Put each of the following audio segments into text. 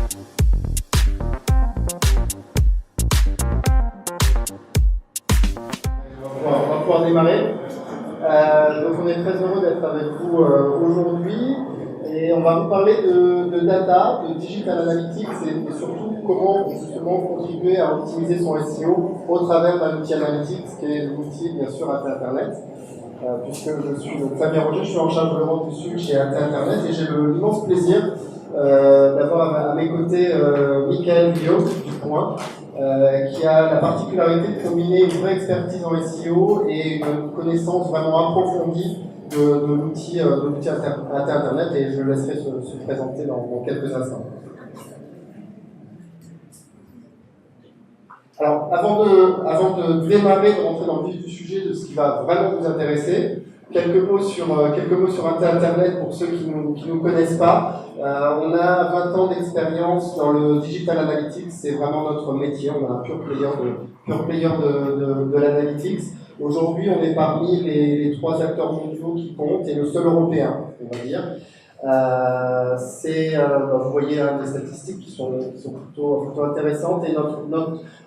On va pouvoir démarrer. Donc on est très heureux d'être avec vous aujourd'hui et on va vous parler de data, de digital analytics et surtout comment justement contribuer à optimiser son SEO au travers d'un outil analytics qui est l'outil bien sûr Internet. Puisque je suis Fabien Roger, je suis en charge de l'Europe du Sud chez Internet et j'ai l'immense plaisir d'avoir à mes côtés Michael Guillaume du Point, qui a la particularité de combiner une vraie expertise en SEO et une connaissance vraiment approfondie de l'outil Internet, et je le laisserai se présenter dans quelques instants. Alors, avant de démarrer, de rentrer dans le vif du sujet de ce qui va vraiment vous intéresser, quelques mots sur Internet pour ceux qui nous connaissent pas. On a 20 ans d'expérience dans le digital analytics, c'est vraiment notre métier. On a un pure player de l'analytics. Aujourd'hui, on est parmi les 3 acteurs mondiaux qui comptent et le seul européen, on va dire. Vous voyez des statistiques qui sont plutôt intéressantes, et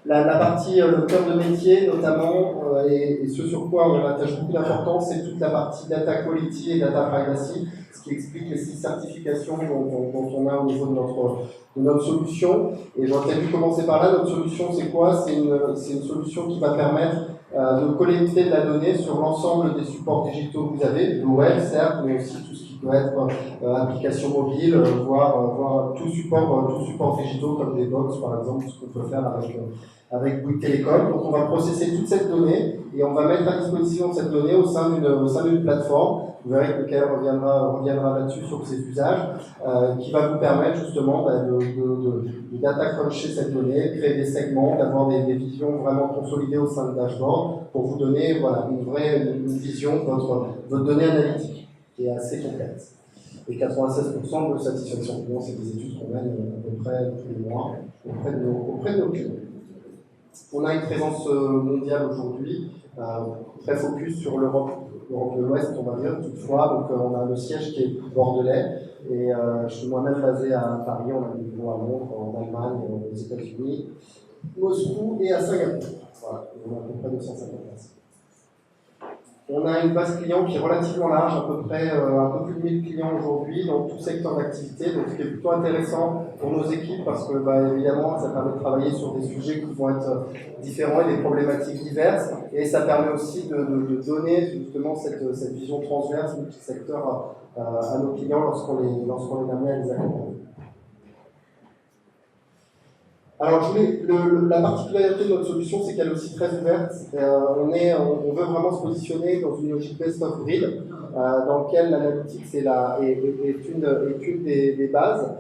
la partie, le cœur de métier notamment, et ce sur quoi on attache beaucoup d'importance, c'est toute la partie data quality et data privacy, ce qui explique les 6 certifications dont on a au niveau de notre solution. Et j'aurais peut-être dû commencer par là. Notre solution, c'est quoi? C'est une solution qui va permettre de collecter de la donnée sur l'ensemble des supports digitaux que vous avez, le web certes, mais aussi tout ce qui peut être application mobile, voire tout support digitaux comme des box par exemple, ce qu'on peut faire avec Bouygues Télécom. Donc on va processer toute cette donnée et on va mettre à disposition cette donnée au sein d'une plateforme. Vous verrez que Michael reviendra là-dessus sur ses usages, qui va vous permettre justement de data cruncher cette donnée, créer des segments, d'avoir des visions vraiment consolidées au sein de dashboard pour vous donner une vision de votre donnée analytique qui est assez complète. Et 96% de satisfaction client, c'est des études qu'on mène à peu près tous les mois auprès de nos clients. On a une présence mondiale aujourd'hui, très focus sur l'Europe de l'Ouest, on va dire, toutefois. Donc on a le siège qui est bordelais, et je suis moi-même basé à Paris, on a des bureaux à Londres, en Allemagne, aux États-Unis, Moscou et à Singapour. Voilà, on a à peu près 250 places. On a une base client qui est relativement large, à peu près un peu plus de 1000 clients aujourd'hui dans tout secteur d'activité, donc ce qui est plutôt intéressant pour nos équipes parce que évidemment ça permet de travailler sur des sujets qui vont être différents et des problématiques diverses, et ça permet aussi de donner justement cette vision transverse multi-secteur à nos clients lorsqu'on est amené à les accompagner. Alors, la particularité de notre solution, c'est qu'elle est aussi très ouverte. On veut vraiment se positionner dans une logique best of breed, dans laquelle l'analytics est une des bases.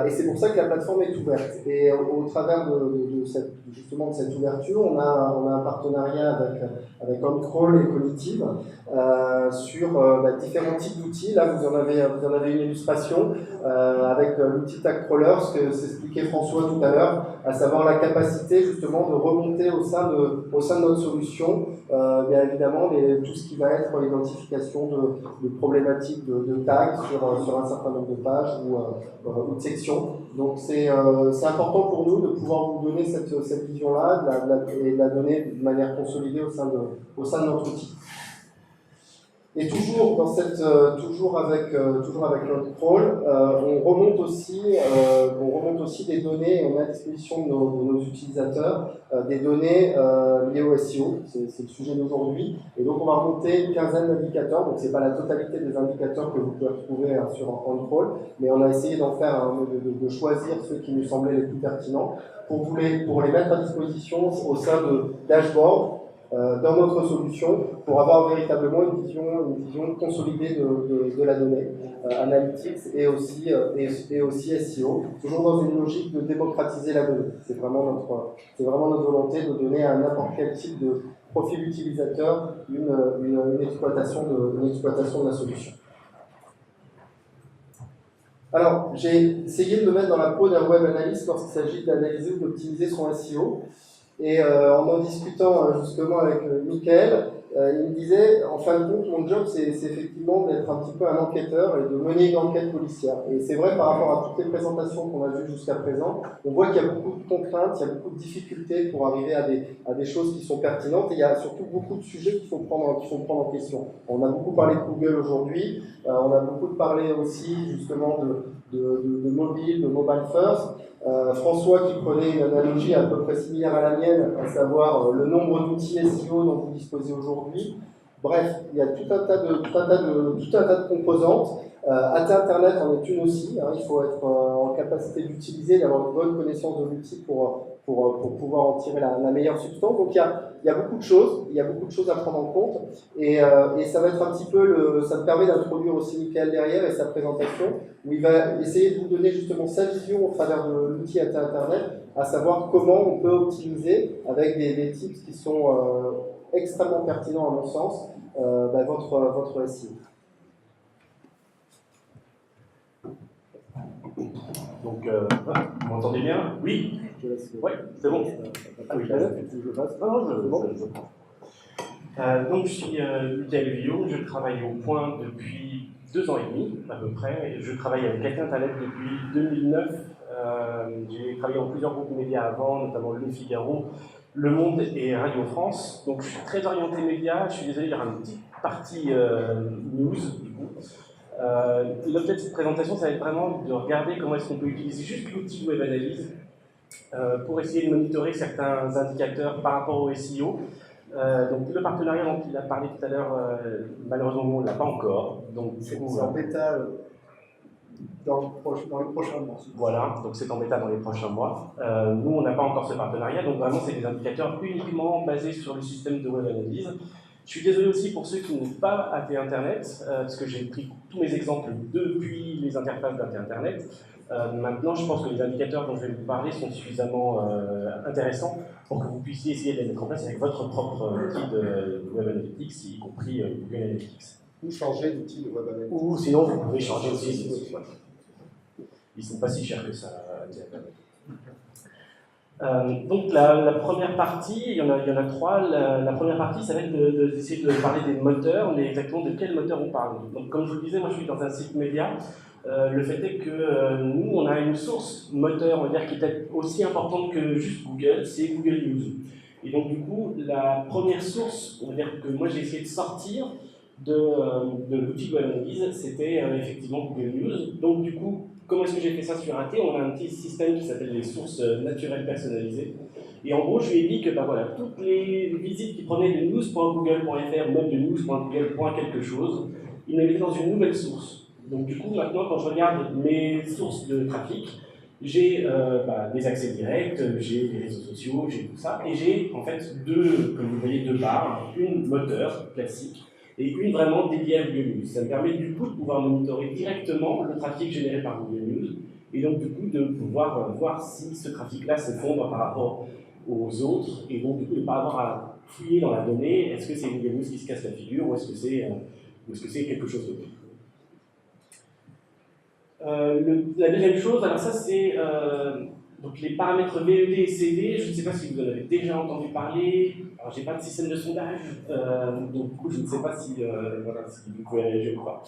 Et c'est pour ça que la plateforme est ouverte. Et au travers de cette ouverture, on a un partenariat avec OnCrawl et Cognitive sur différents types d'outils. Là, vous en avez une illustration avec l'outil TagCrawler, ce que s'expliquait François tout à l'heure, à savoir la capacité justement de remonter au sein de notre solution, bien évidemment, tout ce qui va être l'identification de problématiques de tags sur un certain nombre de pages ou de sections. Donc c'est important pour nous de pouvoir vous donner cette vision-là et de la donner de manière consolidée au sein de notre outil. Et toujours avec notre crawl, on remonte aussi des données, et on met à disposition de nos utilisateurs des données liées au SEO, c'est le sujet d'aujourd'hui. Et donc on va remonter une quinzaine d'indicateurs, donc c'est pas la totalité des indicateurs que vous pouvez retrouver sur OnCrawl, mais on a essayé d'en faire de choisir ceux qui nous semblaient les plus pertinents pour les mettre à disposition au sein de dashboard dans notre solution, pour avoir véritablement une vision consolidée de la donnée, analytics et aussi SEO, toujours dans une logique de démocratiser la donnée. C'est vraiment notre volonté de donner à n'importe quel type de profil utilisateur une exploitation de la solution. Alors, j'ai essayé de me mettre dans la peau d'un web analyst lorsqu'il s'agit d'analyser ou d'optimiser son SEO. Et en discutant justement avec Michael il me disait, en fin de compte, mon job, c'est effectivement d'être un petit peu un enquêteur et de mener une enquête policière. Et c'est vrai par rapport à toutes les présentations qu'on a vues jusqu'à présent, on voit qu'il y a beaucoup de contraintes, il y a beaucoup de difficultés pour arriver à des choses qui sont pertinentes, et il y a surtout beaucoup de sujets qu'il faut prendre en question. On a beaucoup parlé de Google aujourd'hui, on a beaucoup parlé aussi justement de mobile, de mobile first. François qui prenait une analogie à peu près similaire à la mienne, à savoir le nombre d'outils SEO dont vous disposez aujourd'hui. Bref, il y a tout un tas de composantes. Internet en est une aussi. Hein, il faut être en capacité d'utiliser, d'avoir une bonne connaissance de l'outil pour pouvoir en tirer la meilleure substance. Donc il y a beaucoup de choses à prendre en compte. Et ça va être un petit peu ça me permet d'introduire aussi Michael derrière et sa présentation, où il va essayer de vous donner justement sa vision au travers de l'outil Internet, à savoir comment on peut optimiser avec des tips qui sont extrêmement pertinents à mon sens, votre SEO. Donc, vous m'entendez bien? Oui? Oui, c'est bon. Ah oui, je passe. Non, je prends. Donc, je suis Michael Villot, je travaille au Point depuis 2 ans et demi, à peu près. Je travaille avec Internet depuis 2009. J'ai travaillé dans plusieurs groupes médias avant, notamment Le Figaro, Le Monde et Radio France. Donc, je suis très orienté médias. Je suis désolé, il y aura une petite partie news, du coup. L'objet de cette présentation, ça va être vraiment de regarder comment est-ce qu'on peut utiliser juste l'outil Web Analyse pour essayer de monitorer certains indicateurs par rapport au SEO. Donc le partenariat dont il a parlé tout à l'heure, malheureusement on ne l'a pas encore. Donc c'est en bêta dans les prochains mois. Voilà, donc c'est en bêta dans les prochains mois. Nous on n'a pas encore ce partenariat, donc vraiment c'est des indicateurs uniquement basés sur le système de Web Analyse. Je suis désolé aussi pour ceux qui n'ont pas AT Internet, parce que j'ai pris tous mes exemples depuis les interfaces d'AT Internet. Maintenant, je pense que les indicateurs dont je vais vous parler sont suffisamment intéressants pour que vous puissiez essayer de les mettre en place avec votre propre outil de Web Analytics, y compris Google Analytics. Ou changer d'outil de Web Analytics. Ou sinon, vous pouvez changer aussi. Ils ne sont pas si chers que ça, AT Internet. Donc la première partie, il y en a 3. La première partie, ça va être d'essayer de parler des moteurs, mais exactement de quel moteur on parle. Donc comme je vous le disais, moi je suis dans un site média. Le fait est que nous, on a une source moteur, on va dire, qui est peut-être aussi importante que juste Google, c'est Google News. Et donc du coup, la première source, on va dire que moi j'ai essayé de sortir de l'outil Web Analyse, c'était effectivement Google News. Donc du coup, comment est-ce que j'ai fait ça sur AT? On a un petit système qui s'appelle les sources naturelles personnalisées. Et en gros, je lui ai dit que voilà, toutes les visites qui prenaient de news.google.fr ou même de news.google.quelque chose, il me mettait dans une nouvelle source. Donc du coup, maintenant, quand je regarde mes sources de trafic, j'ai des accès directs, j'ai des réseaux sociaux, j'ai tout ça, et j'ai en fait comme vous voyez, 2 barres, une moteur classique, et une vraiment dédiée à Google News. Ça me permet du coup de pouvoir monitorer directement le trafic généré par Google News, et donc du coup de pouvoir voir si ce trafic-là s'effondre par rapport aux autres, et donc du coup de ne pas avoir à fouiller dans la donnée, est-ce que c'est Google News qui se casse la figure, ou est-ce que c'est quelque chose d'autre. La deuxième chose, alors ça c'est donc les paramètres VED et CD. Je ne sais pas si vous en avez déjà entendu parler. Alors j'ai pas de système de sondage, donc du coup je ne sais pas si vous pouvez réagir ou pas.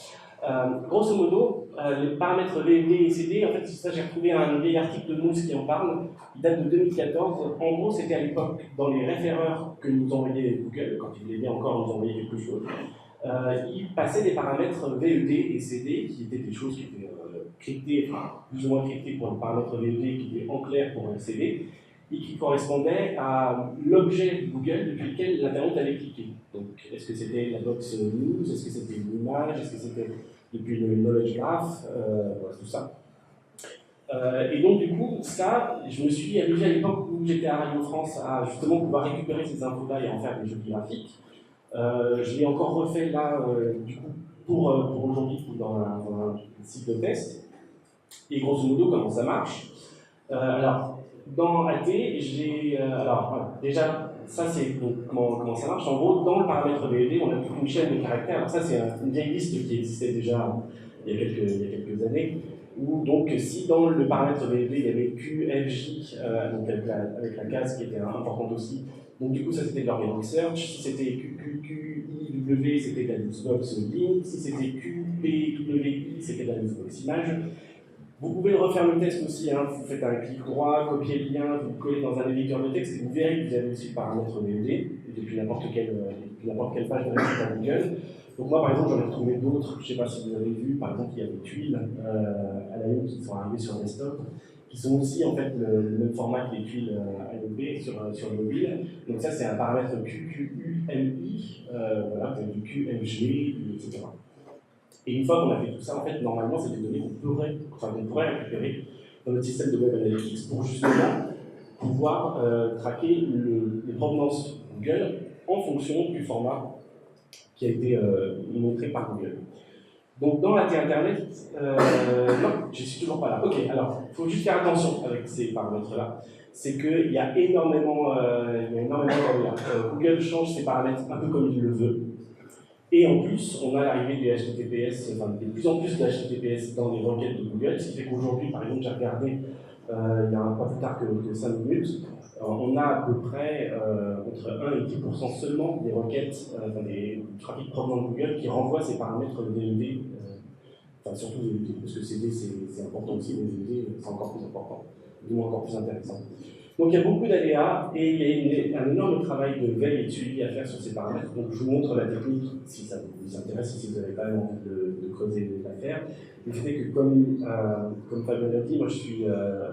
Grosso modo, les paramètres VED et CD, en fait ça j'ai retrouvé un vieil article de Mousse qui en parle, il date de 2014. En gros c'était à l'époque dans les référeurs que nous envoyait Google, quand il voulait bien encore nous envoyer quelque chose. Il passait des paramètres VED et CD qui étaient des choses qui étaient cryptées, enfin plus ou moins cryptées pour le paramètre VED, qui étaient en clair pour le CD, et qui correspondaient à l'objet de Google depuis lequel l'internaute allait cliquer. Donc, est-ce que c'était la box news, est-ce que c'était une image, est-ce que c'était depuis le knowledge graph, voilà, tout ça. Et donc, du coup, ça, je me suis amusé à l'époque où j'étais à Radio France à justement pouvoir récupérer ces infos-là et en faire des jeux graphiques. Je l'ai encore refait là, du coup, pour aujourd'hui, dans un site de test. Et grosso modo, comment ça marche? Alors, dans AT, j'ai. Alors, voilà, déjà, ça c'est comment ça marche. En gros, dans le paramètre VED, on a toute une chaîne de caractères. Alors, ça, c'est une vieille liste qui existait déjà il y a quelques années. Où, donc, si dans le paramètre VED, il y avait QFJ, donc avec la case qui était importante aussi, Donc du coup, ça c'était de l'organic search. Si c'était QQIW, c'était de la newsbox link. Si c'était QPWI, c'était de la newsbox image. Vous pouvez refaire le test aussi, hein. Vous faites un clic droit, copiez le lien, vous le collez dans un éditeur de texte et vous verrez que vous avez aussi le paramètre VOD depuis n'importe quelle page de la site à Google. Donc moi par exemple j'en ai retrouvé d'autres, je ne sais pas si vous avez vu, par exemple il y a des tuiles à la une qui sont arrivées sur desktop, qui sont aussi en fait le même format que les tuiles AOP sur le mobile. Donc ça c'est un paramètre QQUMI, voilà, vous avez du QMG, etc. Et une fois qu'on a fait tout ça, en fait, normalement, c'est des données qu'on pourrait récupérer dans notre système de Web Analytics pour justement pouvoir traquer les provenances Google en fonction du format qui a été montré par Google. Donc dans la Internet, non, je ne suis toujours pas là. Ok, alors, il faut juste faire attention avec ces paramètres-là. C'est qu'il y a énormément de Google change ses paramètres un peu comme il le veut. Et en plus, on a l'arrivée du HTTPS, enfin de plus en plus de HTTPS dans les requêtes de Google, ce qui fait qu'aujourd'hui, par exemple, j'ai regardé il y a pas plus tard que 5 minutes, on a à peu près entre 1 et 10% seulement des requêtes, des trafics provenant de Google qui renvoient ces paramètres de VOD, surtout parce que CD c'est important aussi, mais VOD c'est encore plus important, du moins encore plus intéressant. Donc il y a beaucoup d'aléas et il y a un énorme travail de veille et de suivi à faire sur ces paramètres. Donc je vous montre la technique si ça vous intéresse, si vous n'avez pas envie de creuser l'affaire. Le fait est que comme Fabien l'a dit, moi je suis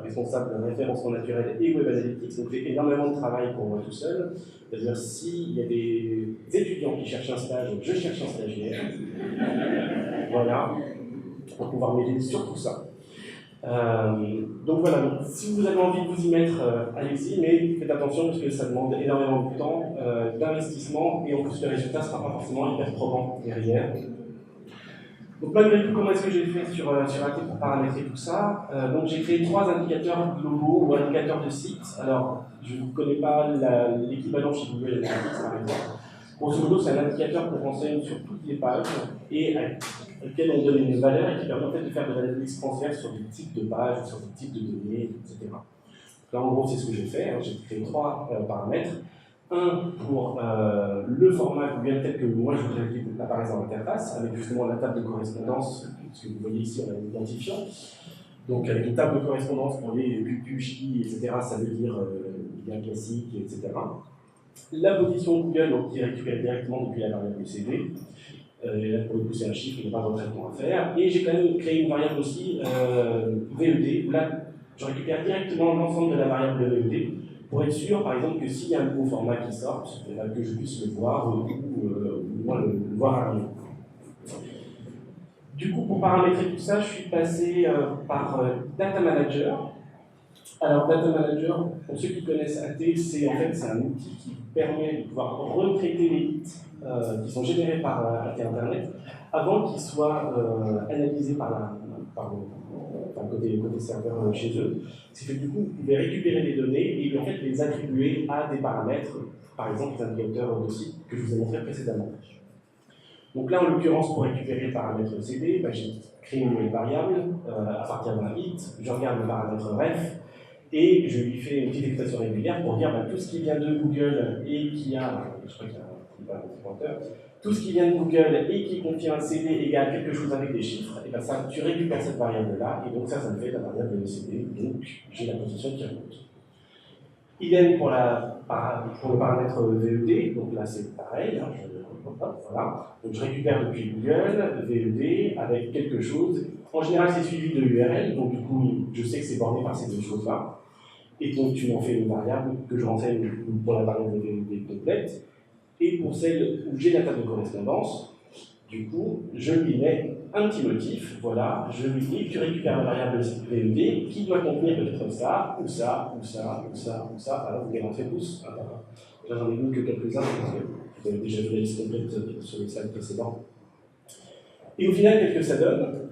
responsable de référencement naturel et Web Analytics, donc j'ai énormément de travail pour moi tout seul. C'est-à-dire s'il y a des étudiants qui cherchent un stage, je cherche un stagiaire. Voilà, pour pouvoir m'aider sur tout ça. Donc voilà, donc, si vous avez envie de vous y mettre, allez-y, mais faites attention parce que ça demande énormément de temps, d'investissement, et en plus le résultat ne sera pas forcément hyper probant derrière. Donc malgré tout, comment est-ce que j'ai fait sur AT pour paramétrer tout ça? Donc j'ai créé 3 indicateurs globaux ou indicateurs de site. Alors, je ne connais pas l'équivalent chez Google Analytics par exemple. Grosso modo, c'est un indicateur qu'on renseigne sur toutes les pages et auquel on donne une valeur et qui permet en fait de faire de l'analyse transverse sur des types de pages, sur des types de données, etc. Là, en gros, c'est ce que j'ai fait. Hein. J'ai créé 3 paramètres. Un pour le format Google tel que moi je voudrais qu'il apparaisse dans l'interface, avec justement la table de correspondance, ce que vous voyez ici, on a un identifiant. Donc avec une table de correspondance pour les QQI, etc., ça veut dire bien classique, etc. La position Google, donc, qui est récupérée directement depuis la variable CD. Et là, pour le coup, c'est un chiffre, il n'y a pas de retraitement à faire. Et j'ai quand même créé une variable aussi, VED, où là, je récupère directement l'ensemble de la variable VED, pour être sûr, par exemple, que s'il y a un nouveau format qui sort, que je puisse le voir, ou moi le voir arriver. Du coup, pour paramétrer tout ça, je suis passé par Data Manager. Alors, Data Manager, pour ceux qui connaissent AT, c'est un outil qui permet de pouvoir retraiter les hits qui sont générés par AT Internet avant qu'ils soient analysés par côté serveur chez eux. Ce qui fait que du coup, vous pouvez récupérer les données et en fait les attribuer à des paramètres, par exemple les indicateurs de site que je vous ai montré précédemment. Donc là, en l'occurrence, pour récupérer le paramètre CD, j'ai créé une nouvelle variable à partir d'un hit, je regarde le paramètre ref, et je lui fais une petite expression régulière pour dire tout ce qui vient de Google et qui a, je crois qu'il y a un pointeur, tout ce qui vient de Google et qui contient un CD égale quelque chose avec des chiffres, et bien ça, tu récupères cette variable-là, et donc ça me fait la variable de CD, donc j'ai la position qui remonte. Idem pour le paramètre VED, donc là c'est pareil, hein, voilà. Donc je récupère depuis Google, VED, avec quelque chose. En général, c'est suivi de URL, donc du coup, je sais que c'est borné par ces deux choses-là. Et donc, tu m'en fais une variable que je renseigne pour la variable VED complète. Et pour celle où j'ai la table de correspondance, du coup, je lui mets un petit motif, voilà, je lui dis, tu récupères la variable VED qui doit contenir peut-être ça, ou ça, ou ça, ou ça, ou ça. Alors, vous les rentrez tous. Là, j'en ai mis que quelques-uns, parce que vous avez déjà vu la liste complète sur les slides précédents. Et au final, qu'est-ce que ça donne?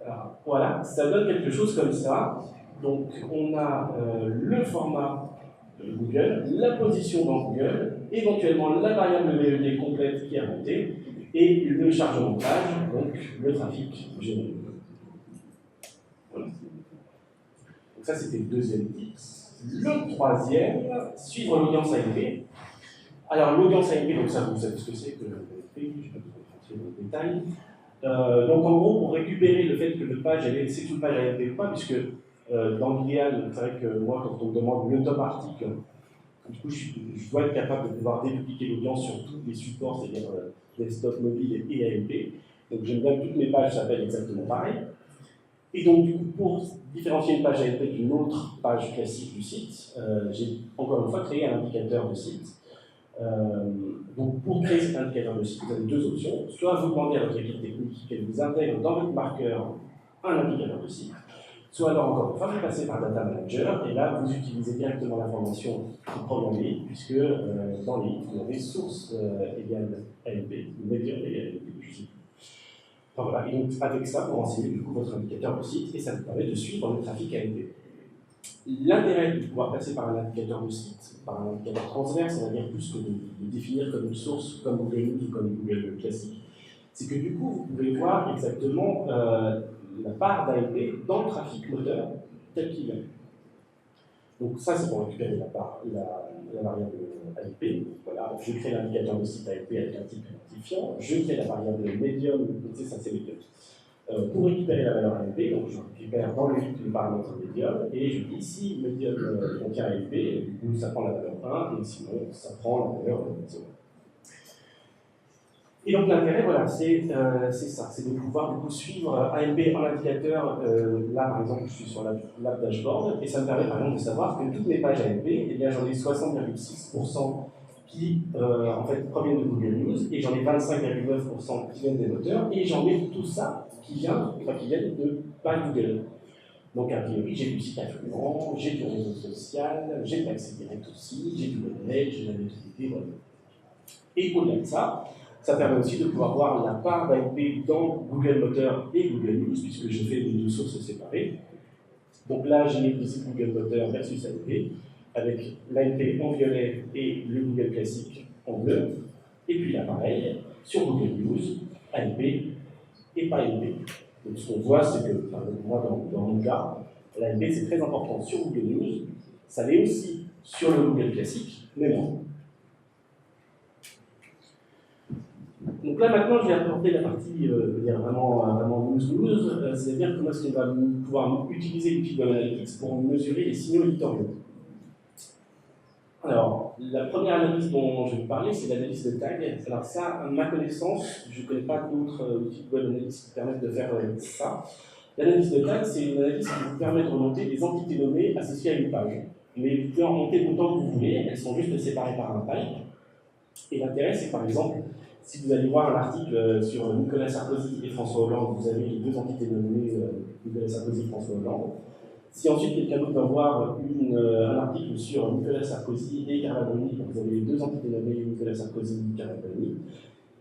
Alors, voilà, ça donne quelque chose comme ça. Donc, on a le format de Google, la position dans Google, éventuellement la variable VED complète qui est remontée, et le chargement de page, donc le trafic généré. Voilà. Donc ça, c'était le deuxième tips. Le troisième, suivre l'audience AIP. Alors, l'audience AMP, donc ça, vous savez ce que c'est que l'AMP, je ne vais pas vous rentrer dans le détail. Donc, en gros, pour récupérer le fait que notre page, c'est une page AMP ou pas, puisque dans l'idéal, c'est vrai que moi, quand on me demande le top article, du coup, je dois être capable de pouvoir dédupliquer l'audience sur tous les supports, c'est-à-dire desktop, mobile et AMP. Donc, j'aime bien que toutes mes pages s'appellent exactement pareil. Et donc, du coup, pour différencier une page AMP d'une autre page classique du site, j'ai encore une fois créé un indicateur de site. Donc, pour créer cet indicateur de site, vous avez deux options. Soit vous demandez à votre équipe technique qu'elle vous intègre dans votre marqueur un indicateur de site, soit alors encore une fois, vous passez par Data Manager, et là, vous utilisez directement l'information programmée, puisque dans les hits, vous avez source égale AMP, médium égale AMP, je sais. Enfin, voilà. Et donc, avec ça, vous renseignez du coup votre indicateur de site, et ça vous permet de suivre le trafic AMP. L'intérêt de pouvoir passer par un indicateur de site, par un indicateur transverse, c'est-à-dire plus que de définir comme une source, comme Google News ou comme Google classique, c'est que du coup, vous pouvez voir exactement la part d'AMP dans le trafic moteur tel qu'il est. Donc ça, c'est pour récupérer la variable AMP. Voilà, je crée l'indicateur de site AMP avec un type identifiant, je crée la variable medium, donc ça c'est medium. Pour récupérer la valeur AMP, donc je récupère dans le paramètre medium, et je dis si medium contient AMP, du coup ça prend la valeur 1, et sinon ça prend la valeur 0. Et donc l'intérêt, voilà, c'est ça, c'est de pouvoir du coup suivre AMP en indicateur. Là, par exemple, je suis sur l'app dashboard, et ça me permet par exemple de savoir que toutes mes pages AMP, eh bien j'en ai 60,6% qui en fait proviennent de Google News, et j'en ai 25,9% qui viennent des moteurs, et j'en ai tout ça qui viennent de pas Google. Donc a priori, j'ai du site affluent, j'ai du réseau social, j'ai de l'accès direct aussi, j'ai du web, j'ai de la notoriété, voilà. Et au-delà de ça, ça permet aussi de pouvoir voir la part d'AMP dans Google Moteur et Google News, puisque je fais des deux sources séparées. Donc là, j'ai ici Google Moteur versus AMP, avec l'AMP en violet et le Google classique en bleu. Et puis là, pareil, sur Google News, AMP et pas AMP. Donc ce qu'on voit, c'est que, enfin, moi, dans mon cas, l'AMP, c'est très important sur Google News, ça l'est aussi sur le Google classique, mais non. Donc là, maintenant, je vais aborder la partie vraiment news, c'est-à-dire comment est-ce qu'on va pouvoir utiliser l'outil de Web Analytics pour mesurer les signaux éditoriaux. Alors, la première analyse dont je vais vous parler, c'est l'analyse de tag. Alors ça, à ma connaissance, je ne connais pas d'autres outils de Web Analytics qui permettent de faire ça. L'analyse de tag, c'est une analyse qui vous permet de remonter des entités nommées associées à une page. Mais vous pouvez en remonter autant que vous voulez, elles sont juste séparées par un pipe. Et l'intérêt, c'est par exemple, si vous allez voir un article sur Nicolas Sarkozy et François Hollande, vous avez les deux entités nommées Nicolas Sarkozy et François Hollande. Si ensuite quelqu'un d'autre va voir un article sur Nicolas Sarkozy et Carla Bruni, vous avez les deux entités nommées Nicolas Sarkozy et Carla Bruni.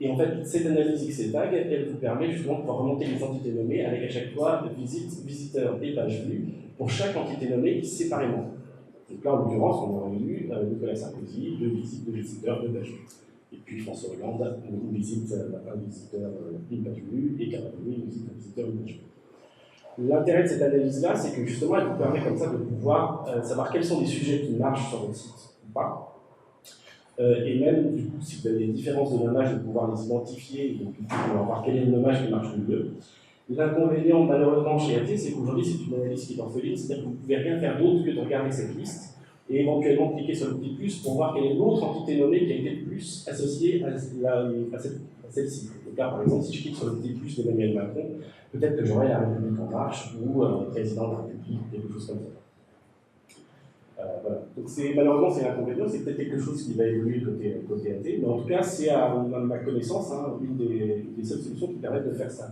Et en fait, cette analyse XC-Tag, elle vous permet justement de pouvoir remonter les entités nommées avec à chaque fois visite, visiteur et page vue pour chaque entité nommée séparément. Donc là, en l'occurrence, on aurait eu Nicolas Sarkozy, deux visites, deux visiteurs, deux pages vues. Et puis François Hollande, une visite, un visiteur, une page vue, et Carla Bruni, une visite, un visiteur, une page vue. L'intérêt de cette analyse-là, c'est que justement, elle vous permet comme ça de pouvoir savoir quels sont les sujets qui marchent sur votre site ou pas. Et même, du coup, si vous avez des différences de nommage, de pouvoir les identifier, et donc du coup, pouvoir voir quel est le nommage qui marche le mieux. L'inconvénient, malheureusement, chez AT, c'est qu'aujourd'hui, c'est une analyse qui est orpheline, c'est-à-dire que vous ne pouvez rien faire d'autre que de regarder cette liste et éventuellement cliquer sur le petit plus pour voir quelle est l'autre entité nommée qui a été le plus associée à celle-ci. Donc là, par exemple, si je clique sur le petit plus d'Emmanuel Macron, peut-être que j'aurai la République en marche ou le président de la République, quelque chose comme ça. Voilà. Donc malheureusement, c'est l'inconvénient, c'est peut-être quelque chose qui va évoluer côté AT, mais en tout cas, c'est à ma connaissance une des seules solutions qui permettent de faire ça,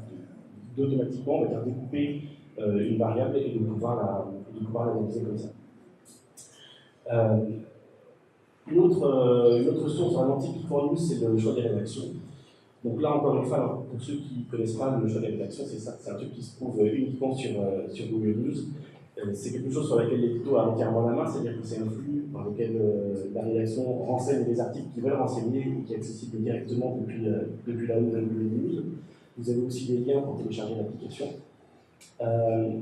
d'automatiquement découper une variable et de pouvoir l'analyser comme ça. Une autre source vraiment typique pour nous, c'est le choix des rédactions. Donc là, encore une fois, pour ceux qui ne connaissent pas le choix des rédactions, c'est ça, c'est un truc qui se trouve uniquement sur Google News. C'est quelque chose sur lequel l'édito a entièrement la main, c'est-à-dire que c'est un flux dans lequel la rédaction renseigne les articles qu'ils veulent renseigner et qui est accessible directement depuis la home de Google News. Vous avez aussi des liens pour télécharger l'application.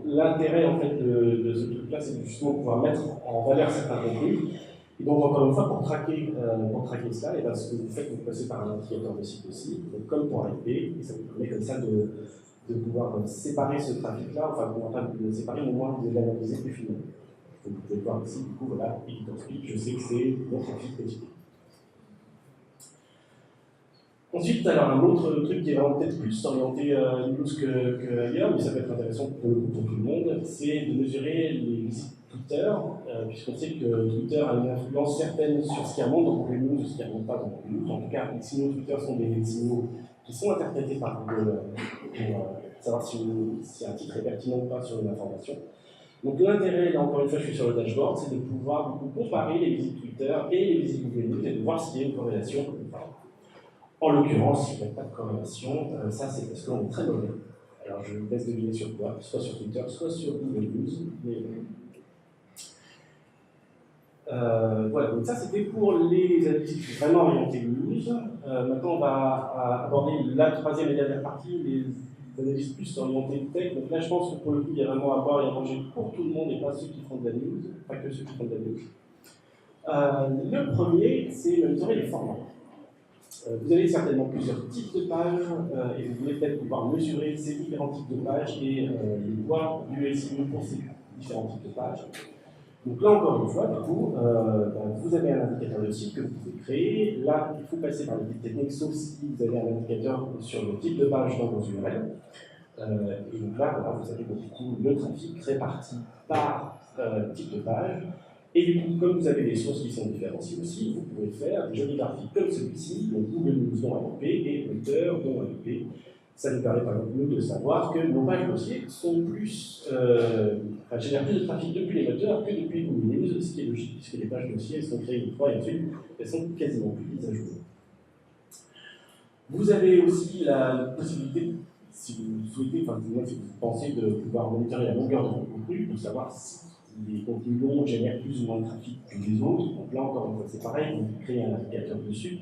L'intérêt en fait de ce truc-là, c'est justement pouvoir mettre en valeur certains contenus Et donc, encore une fois, pour traquer cela, et ben, ce que vous faites, vous passez par un indicateur de site aussi, donc comme pour AIP, et ça vous permet comme ça de pouvoir séparer ce trafic-là, enfin, on va pas le séparer, mais au moins de l'analyser plus finement. Donc, vous pouvez voir ici, du coup, voilà, Editor Speed, je sais que c'est mon trafic quotidien. Ensuite, alors un autre truc qui est vraiment peut-être plus orienté news que ailleurs, mais ça peut être intéressant pour tout le monde, c'est de mesurer les visites Twitter, puisqu'on sait que Twitter a une influence certaine sur ce qui remonte dans les news, ce qui ne remonte pas dans les news. En tout cas, les signaux Twitter sont des signaux qui sont interprétés par Google pour savoir si un titre est pertinent ou pas sur une information. Donc l'intérêt, là encore une fois, je suis sur le dashboard, c'est de pouvoir comparer les visites Twitter et les visites Google News et de voir s'il y a une corrélation ou pas. En l'occurrence, il n'y a pas de corrélation, ça c'est parce qu'on est très mauvais. Alors je vous laisse deviner sur quoi, soit sur Twitter, soit sur Google News. Mais, voilà, donc ça c'était pour les analyses vraiment orientées news. Maintenant on va aborder la troisième et dernière partie, les analyses plus orientées tech. Donc là je pense que pour le coup il y a vraiment à boire et à manger pour tout le monde et pas ceux qui font de la news, pas que ceux qui font de la news. Le premier, c'est mesurer les formats. Vous avez certainement plusieurs types de pages et vous voulez peut-être pouvoir mesurer ces différents types de pages et les poids du SEO pour ces différents types de pages. Donc là encore une fois, du coup, vous avez un indicateur de site que vous pouvez créer. Là, il faut passer par le guide technique, sauf si vous avez un indicateur sur le type de page dans vos URL. Et donc là, voilà, vous avez du coup le trafic réparti par type de page. Et du coup, comme vous avez des sources qui sont différenciées aussi, vous pouvez faire des jolis graphiques comme celui-ci, donc Google News dans AIP et Twitter dans AIP. Ça nous permet par exemple de savoir que nos pages dossiers sont génèrent plus de trafic depuis les moteurs que depuis Google News, ce qui est logique, puisque les pages dossiers sont créées une fois et ensuite elles sont quasiment plus mises à jour. Vous avez aussi la possibilité, si vous souhaitez, enfin du moins si vous pensez, de pouvoir monitorer la longueur de vos contenus pour savoir si les contenus longs génèrent plus ou moins de trafic que les autres. Donc là, encore une fois, c'est pareil, vous créez un indicateur dessus.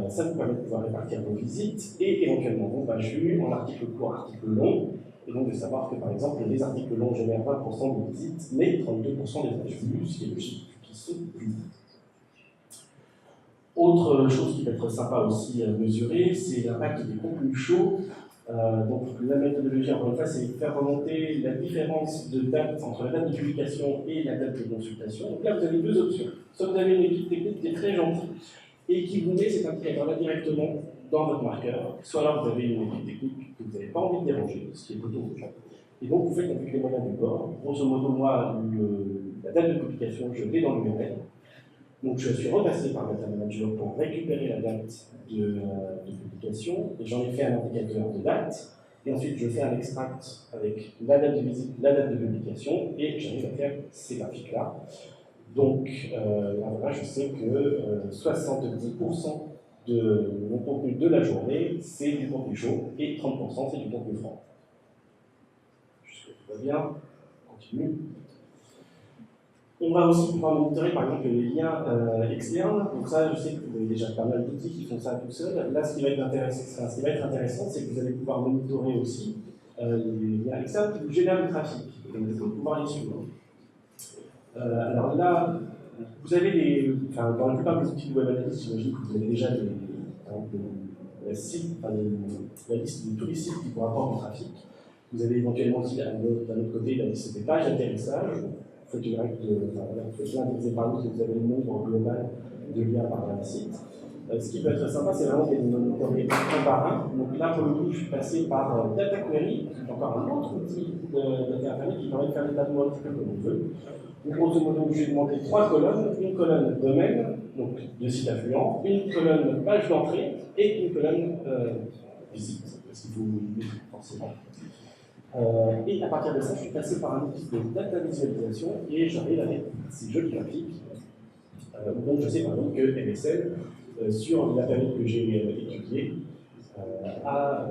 Ça vous permet de pouvoir répartir vos visites et éventuellement vos pages vues en articles courts, articles longs. Et donc de savoir que, par exemple, les articles longs génèrent 20% de visites, mais 32% des pages vues, ce qui est logique, qui sont plus vite. Autre chose qui peut être sympa aussi à mesurer, c'est l'impact des contenus chauds. Donc la méthodologie, encore une fois, c'est faire remonter la différence de date entre la date de publication et la date de consultation. Donc là, vous avez deux options. Soit vous avez une équipe technique qui est très gentille et qui vous met cet indicateur-là directement dans votre marqueur, soit alors vous avez une équipe technique que vous n'avez pas envie de déranger, ce qui est plutôt rougeant. Et donc vous faites avec les moyens du bord. Grosso modo, moi, la date de publication, je l'ai dans l'URL. Donc je suis repassé par Data Manager pour récupérer la date de publication, et j'en ai fait un indicateur de date, et ensuite je fais un extract avec la date de visite, la date de publication, et j'arrive à faire ces graphiques-là. Donc là, voilà, je sais que 70% de mon contenu de la journée, c'est du contenu chaud, et 30% c'est du contenu froid. Jusque tout va bien, on continue. On va aussi pouvoir monitorer par exemple les liens externes. Donc ça, je sais que vous avez déjà pas mal d'outils qui font ça tout seul. Là, ce qui va être intéressant, c'est que vous allez pouvoir monitorer aussi les liens externes qui vous génèrent du trafic. Et vous allez pouvoir les suivre. Alors là, vous avez dans la plupart des outils de web analyse, j'imagine que vous avez déjà la liste de tous les sites qui vous rapportent du trafic. Vous avez éventuellement aussi d'un autre côté la liste des pages d'atterrissage. Vous faites l'indexer par vous, vous avez le nombre global de liens par un site. Ce qui peut être sympa, c'est vraiment de les monitorer un par un. Donc là, pour le coup, je suis passé par Data Query, qui est encore un autre outil d'internet qui permet de faire des tableaux un petit peu comme on veut. Donc, grosso modo, j'ai demandé trois colonnes, une colonne domaine, donc de site affluent, une colonne page d'entrée et une colonne visite, parce qu'il faut forcément. Et à partir de ça, je suis passé par un outil de data visualisation et j'arrive avec ces jolis graphiques. Donc je sais par exemple que MSL, sur la période que j'ai étudiée, a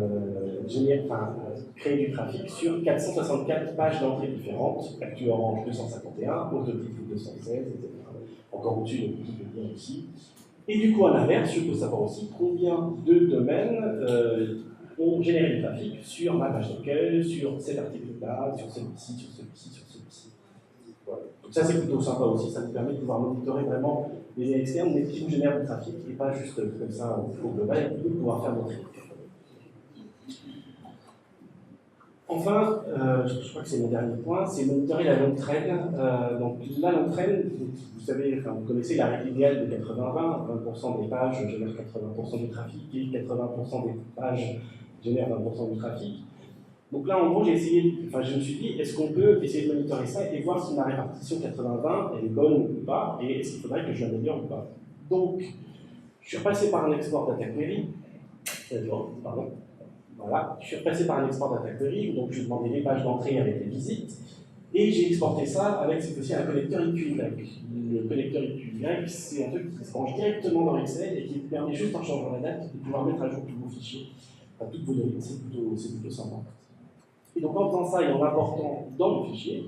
créé du trafic sur 464 pages d'entrée différentes, Actu Orange 251, Autotitre 216, etc. Encore au-dessus de Wikipédia aussi. Et du coup, à l'inverse, je peux savoir aussi combien de domaines ont généré du trafic sur ma page d'accueil, sur cet article-là, sur celui-ci, sur celui-ci, sur celui-ci. Voilà. Donc ça c'est plutôt sympa aussi, ça nous permet de pouvoir monitorer vraiment les externes, mais qui nous génèrent du trafic, et pas juste comme ça au global, et plutôt pouvoir faire notre tri. Enfin, je crois que c'est mon dernier point, c'est monitorer la longue traîne. Donc la longue traîne, vous savez, enfin, vous connaissez la règle idéale de 80-20, 20% des pages génèrent 80% du trafic et 80% des pages génèrent 20% du trafic. Donc là, en gros, j'ai essayé, enfin, je me suis dit, est-ce qu'on peut essayer de monitorer ça et voir si ma répartition 80-20 elle est bonne ou pas, et est-ce qu'il faudrait que je l'améliore ou pas. Donc, je suis repassé par un export data query, pardon. Voilà, je suis repassé par un export data query, donc je demandais les pages d'entrée avec les visites, et j'ai exporté ça avec cette fois-ci un connecteur IQY. Le connecteur IQY, c'est un truc qui se range directement dans Excel et qui vous permet juste en changeant la date de pouvoir mettre à jour tous vos fichiers, enfin toutes vos données, c'est plutôt sympa. Et donc en faisant ça et en l'important dans mon fichier,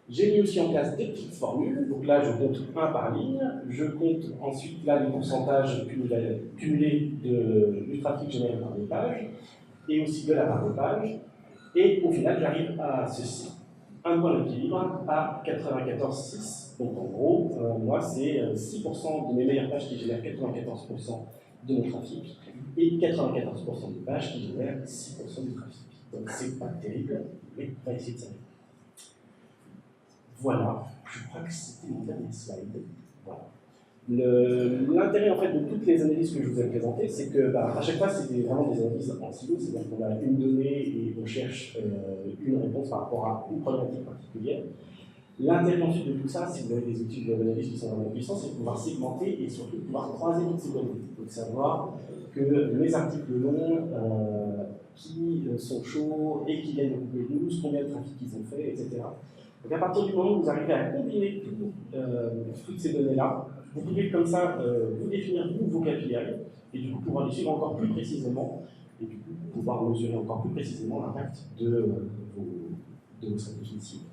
j'ai mis aussi en place des petites formules. Donc là, je compte 1 par ligne. Je compte ensuite là le pourcentage cumulé du trafic généré par les pages et aussi de la part des pages. Et au final, j'arrive à ceci, un point d'équilibre à 94,6. Donc en gros, moi, c'est 6% de mes meilleures pages qui génèrent 94% de mon trafic et 94% des pages qui génèrent 6% du trafic. Donc c'est pas terrible, mais on va essayer de s'arrêter. Voilà, je crois que c'était mon dernier slide. Voilà. L'intérêt en fait de toutes les analyses que je vous ai présentées, c'est que à chaque fois c'était vraiment des analyses en silo, c'est-à-dire qu'on a une donnée et on cherche une réponse par rapport à une problématique particulière. L'intérêt ensuite de tout ça, si vous avez des outils de web-analyse qui sont vraiment puissants, c'est de pouvoir segmenter et surtout de pouvoir croiser toutes ces données. Donc savoir que les articles longs qui sont chauds et qui gagnent beaucoup de news, combien de trafic ils ont fait, etc. Donc à partir du moment où vous arrivez à combiner toutes ces données-là, vous pouvez comme ça vous définir vos KPI et du coup pouvoir les suivre encore plus précisément et du coup pouvoir mesurer encore plus précisément l'impact de vos stratégies de cible.